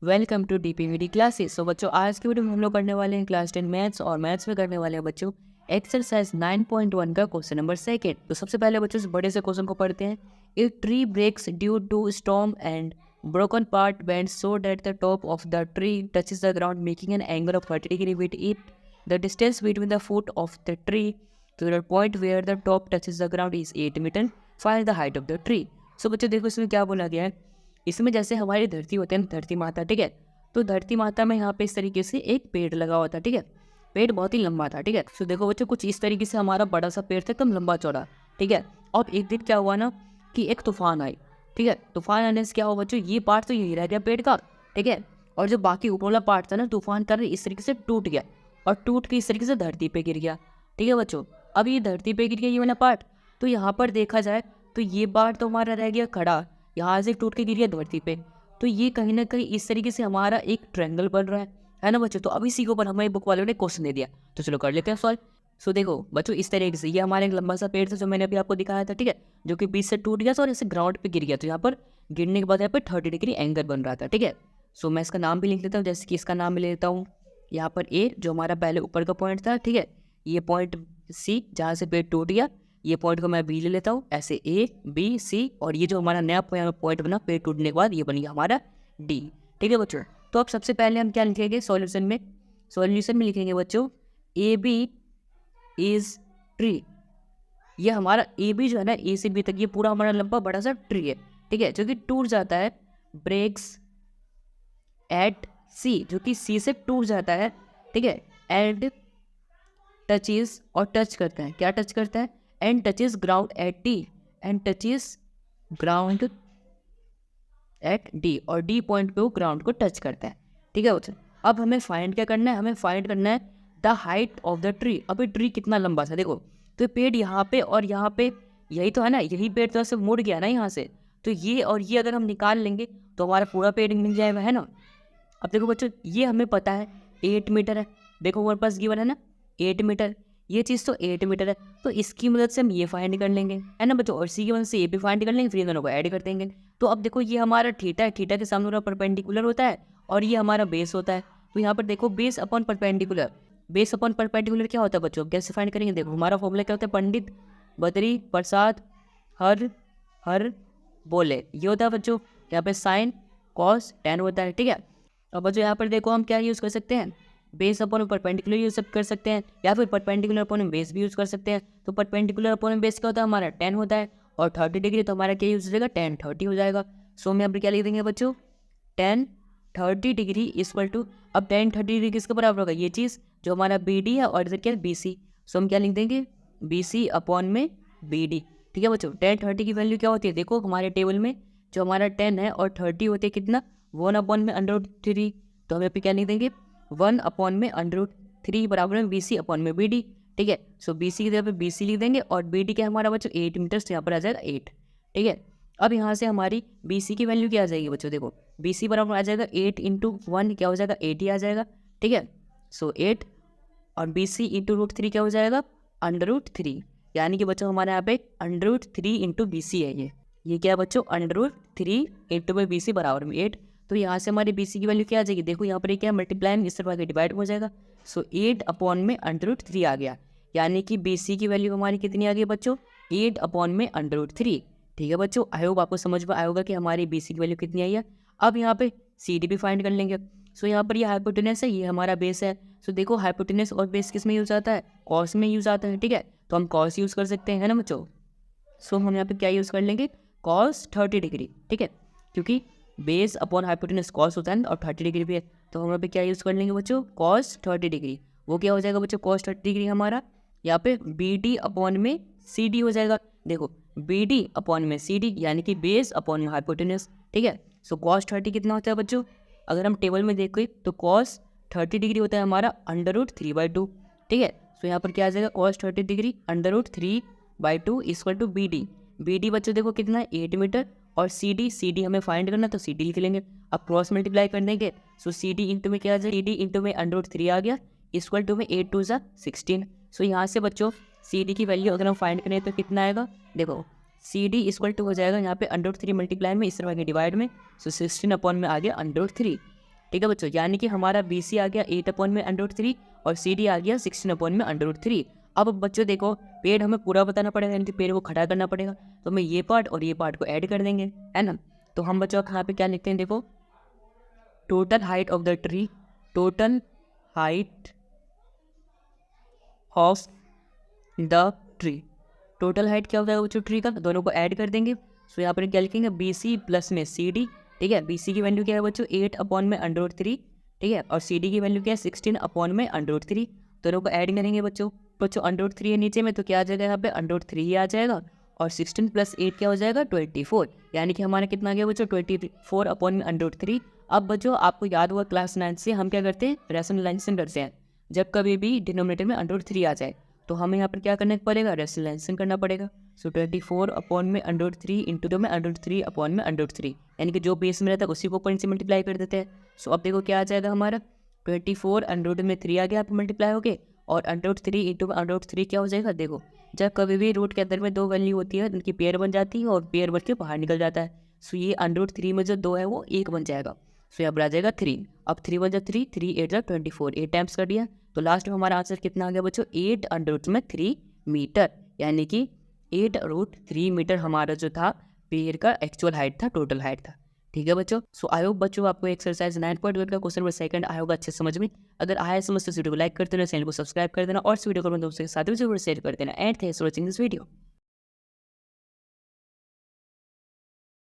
Welcome to DPVD classes. So बच्चों, आज की वीडियो में हम लोग करने वाले हैं क्लास 10 मैथ्स और मैथ्स में करने वाले हैं बच्चों एक्सरसाइज 9.1 का क्वेश्चन नंबर सेकंड। तो सबसे पहले बच्चों इस बड़े से क्वेश्चन को पढ़ते हैं। A tree breaks due to storm and broken part bends so that the top of the tree touches the ground making an angle of 30 degree with it. The distance between the foot of the tree to the point where the top touches the ground is 8 meter. Find the height of the tree. So बच्चों देखो इसमें क्या बोला गया है। इसमें जैसे हमारी धरती होती है ना, धरती माता, ठीक है। तो धरती माता में यहाँ पे इस तरीके से एक पेड़ लगा हुआ था, ठीक है। पेड़ बहुत ही लंबा था, ठीक है। तो देखो बच्चों कुछ इस तरीके से हमारा बड़ा सा पेड़ था, एकदम लंबा चौड़ा, ठीक है। और एक दिन क्या हुआ ना कि एक तूफान आई, ठीक है। तूफान आने से क्या हुआ बच्चों, ये पार्ट तो यही रह गया पेड़ का, ठीक है। और जो बाकी ऊपर वाला पार्ट था ना, तूफान का इस तरीके से टूट गया और टूट के इस तरीके से धरती पे गिर गया, ठीक है बच्चों। अब ये धरती पे गिर गया ये वाला पार्ट, तो यहाँ पर देखा जाए तो ये पार्ट तो हमारा रह गया खड़ा, यहाँ से टूट के गिर गया धरती पे। तो ये कहीं ना कहीं इस तरीके से हमारा एक ट्रायंगल बन रहा है ना बच्चों। तो अब इसी के ऊपर हमें बुक वालों ने क्वेश्चन दे दिया, तो चलो कर लेते हैं सॉल्व। सो देखो बच्चों इस तरीके से ये हमारा एक लंबा सा पेड़ था जो मैंने अभी आपको दिखाया था, ठीक है, जो कि बीच से टूट गया था और ऐसे ग्राउंड पे गिर गया। तो यहाँ पर गिरने के बाद यहाँ पे 30 डिग्री एंगल बन रहा था, ठीक है। सो मैं इसका नाम भी लिख लेता हूँ, जैसे कि इसका नाम ले लेता हूँ यहाँ पर ए, जो हमारा पहले ऊपर का पॉइंट था, ठीक है। ये पॉइंट सी जहाँ से पेड़ टूट गया, ये पॉइंट को मैं बी ले लेता हूँ, ऐसे ए बी सी। और ये जो हमारा नया पॉइंट बना पेड़ टूटने के बाद, ये बन गया हमारा डी, ठीक है बच्चों। तो अब सबसे पहले हम क्या लिखेंगे सॉल्यूशन में लिखेंगे बच्चों ए बी इज ट्री। ये हमारा ए बी जो है ना, ए से बी तक ये पूरा हमारा लंबा बड़ा सा ट्री है, ठीक है, जो कि टूट जाता है। ब्रेक्स एट सी, जो कि सी से टूट जाता है, ठीक है। एंड टचेस, और टच करता है, क्या टच करता है, and touches ground eight D, and touches ground eight D, और डी पॉइंट पे वो ग्राउंड को टच करता है, ठीक है बच्चों। अब हमें फाइंड क्या करना है, हमें फाइंड करना है the height of the tree. अब ये ट्री कितना लंबा था देखो, तो पेड़ यहाँ पे और यहाँ पे यही तो है ना, यही पेड़ तो ऐसे मुड़ गया ना यहाँ से। तो ये और ये अगर हम निकाल लेंगे तो हमारा पूरा पेड़ मिल जाएगा, है ना। अब देखो बच्चों ये हमें पता है 8 मीटर है, देखो हमारे पास गिवन है ना 8 मीटर, ये चीज़ तो 8 मीटर है। तो इसकी मदद से हम ये फाइंड कर लेंगे, है ना बच्चों, और इसी की मदद से ये भी फाइंड कर लेंगे, फिर इन दोनों को ऐड कर देंगे। तो अब देखो ये हमारा थीटा है, थीटा के सामने वाला परपेंडिकुलर होता है और ये हमारा बेस होता है। तो यहाँ पर देखो base upon perpendicular, base upon perpendicular क्या होता है बच्चों, कैसे फाइंड करेंगे, देखो हमारा फॉर्मूला क्या होता है, पंडित बद्री प्रसाद हर हर बोले, ये होता है बच्चों। यहाँ पे साइन कॉस टेन होता है, ठीक है। अब बच्चों यहाँ पर देखो हम क्या यूज़ कर सकते हैं, बेस अपॉन परपेंडिकुलर यूज कर सकते हैं, या फिर परपेंडिकुलर अपॉन बेस भी यूज़ कर सकते हैं। तो परपेंडिकुलर अपॉन बेस क्या होता है, हमारा 10 होता है, और 30 डिग्री तो हमारा क्या यूज हो जाएगा, 10 30 हो जाएगा। सो में अब क्या लिख देंगे बच्चों, 10 30 डिग्री इक्वल टू, अब 10 30 डिग्री किसके बराबर होगा, ये चीज़ जो हमारा बी डी है, और इधर क्या बी सी। सो हम क्या लिख देंगे, बी सी अपॉन में बी डी, ठीक है बच्चों। 10 30 की वैल्यू क्या होती है, देखो हमारे टेबल में जो हमारा 10 है और 30 होते हैं कितना, 1 अपॉन में √3। तो हमें क्या लिख देंगे, 1 अपॉन में √3 बराबर में बी सी अपॉन में बी डी, ठीक है। सो बी सी की जगह पे बी सी लिख देंगे, और बी डी क्या हमारा बच्चों 8 मीटर, तो यहाँ पर आ जाएगा 8, ठीक है। अब यहाँ से हमारी बी सी की वैल्यू क्या आ जाएगी बच्चों, देखो बी सी बराबर आ जाएगा 8 इंटू 1 क्या हो जाएगा, 8 ही आ जाएगा, ठीक है। सो 8 और बी सी इंटू √3 क्या हो जाएगा, √3। यानी कि बच्चों हमारे यहाँ पे √3 इंटू बी सी है, ये क्या है बच्चों, √3 इंटू में बी सी बराबर में 8। तो यहाँ से हमारी बी सी की वैल्यू क्या आ जाएगी, देखो यहाँ पर क्या मल्टीप्लाई इस तरह के डिवाइड हो जाएगा। सो 8 अपॉन में √3 आ गया, यानी कि बी सी की वैल्यू हमारी कितनी आ गई बच्चों, 8 अपॉन में √3, ठीक है बच्चों। आई होप आपको समझ में आया होगा कि हमारी बी सी की वैल्यू कितनी आई है। अब यहाँ पे सी डी भी फाइंड कर लेंगे। सो यहाँ पर ये हाइपोटेनस है, ये हमारा बेस है। सो देखो हाइपोटेनस और बेस किस में यूज आता है, कॉस में यूज आता है, ठीक है। तो हम कॉस यूज़ कर सकते हैं, है ना बच्चों। सो हम यहाँ पे क्या यूज़ कर लेंगे, कॉस 30 डिग्री, ठीक है, क्योंकि बेस अपॉन हाइपोटेनस कॉस होता है और 30 डिग्री भी है। तो हम यहाँ पे क्या यूज़ कर लेंगे बच्चों, कॉस 30 डिग्री। वो क्या हो जाएगा बच्चों, कॉस 30 डिग्री हमारा यहाँ पे बी डी अपॉन में सी डी हो जाएगा। देखो बी डी अपॉन में सी डी, यानी कि बेस अपॉन में हाइपोटेनस, ठीक है। सो कॉस 30 कितना होता है बच्चों, अगर हम टेबल में देखें तो कॉस 30 डिग्री होता है हमारा √3/2, ठीक है। सो यहाँ पर क्या आ जाएगा, cos 30 degree √3/2 equal to B D. B D बच्चों देखो कितना है, 8 मीटर, और सी डी हमें फाइंड करना, तो सी डी लिख लेंगे। अब क्रॉस मल्टीप्लाई कर देंगे, सो सी डी इंटू में क्या आ जाएगा, सी डी इंटू में √3 आ गया, इक्वल टू में 8 2 16। सो यहाँ से बच्चों सी डी की वैल्यू अगर हम फाइंड करें तो कितना आएगा, देखो सी डी इक्वल टू हो जाएगा यहाँ पे √3 मल्टीप्लाई में इस तरह के डिवाइड में, सो 16 अपॉन में आ गया √3। ठीक है बच्चों, यानी कि हमारा बी सी आ गया 8/√3 और सी डी आ गया 16/√3। अब बच्चों देखो, पेड़ हमें पूरा बताना पड़ेगा, यानी कि पेड़ को खड़ा करना पड़ेगा, तो हमें ये पार्ट और ये पार्ट को ऐड कर देंगे, है ना। तो हम बच्चों यहाँ पे क्या लिखते हैं, देखो, total height of the tree, total height of the tree, total height क्या होता है बच्चों ट्री का, दोनों को ऐड कर देंगे। सो यहाँ पर क्या लिखेंगे, बी सी प्लस में सी डी, ठीक है। बी सी की वैल्यू क्या है बच्चों 8/√3, ठीक है, और सी डी की वैल्यू क्या है 16/√3, दोनों को ऐड करेंगे बच्चों। बच्चों √3 है नीचे में, तो क्या आ जाएगा यहाँ पे √3 ही आ जाएगा, और 16 + 8 क्या हो जाएगा 24, यानी कि हमारा कितना आ गया बच्चों 24/√3। अब बच्चों आपको याद हुआ क्लास 9 से हम क्या करते हैं, रैशनलाइजेशन करते हैं। जब कभी भी डिनोमिनेटर में √3 आ जाए तो हमें यहाँ पर क्या करना पड़ेगा, रैशनलाइजेशन करना पड़ेगा। सो 24/√3 इंटू में √3/√3, यानी कि जो बेस में रहता है उसी को ऊपर से मल्टीप्लाई कर देते हैं। सो अब देखो क्या आ जाएगा हमारा 24/√3 आ गया आप मल्टीप्लाई हो गए, और √3 इंटू √3 क्या हो जाएगा, देखो जब कभी भी रूट के अंदर में दो वैल्यू होती है उनकी पेयर बन जाती है और पेयर बन के बाहर निकल जाता है। सो ये √3 में जो 2 है वो 1 बन जाएगा। सो यहाँ पर आ जाएगा 3। अब 3 × 3, 3 × 8 = 24, 8 टाइम्स कर दिया, तो लास्ट में हमारा आंसर कितना आ गया बच्चों 8√3 मीटर, यानी कि 8√3 मीटर हमारा जो था पेड़ का एक्चुअल हाइट था, टोटल हाइट था। ठीक है बच्चों। सो आई होप बच्चों आपको एक्सरसाइज 9.1 का क्वेश्चन नंबर सेकंड आया होगा अच्छे समझ में। अगर आया समझ तो वीडियो को लाइक कर देना, चैनल को सब्सक्राइब कर देना और इस वीडियो को अपने दोस्तों के साथ भी जरूर शेयर कर देना। And thanks for watching this video.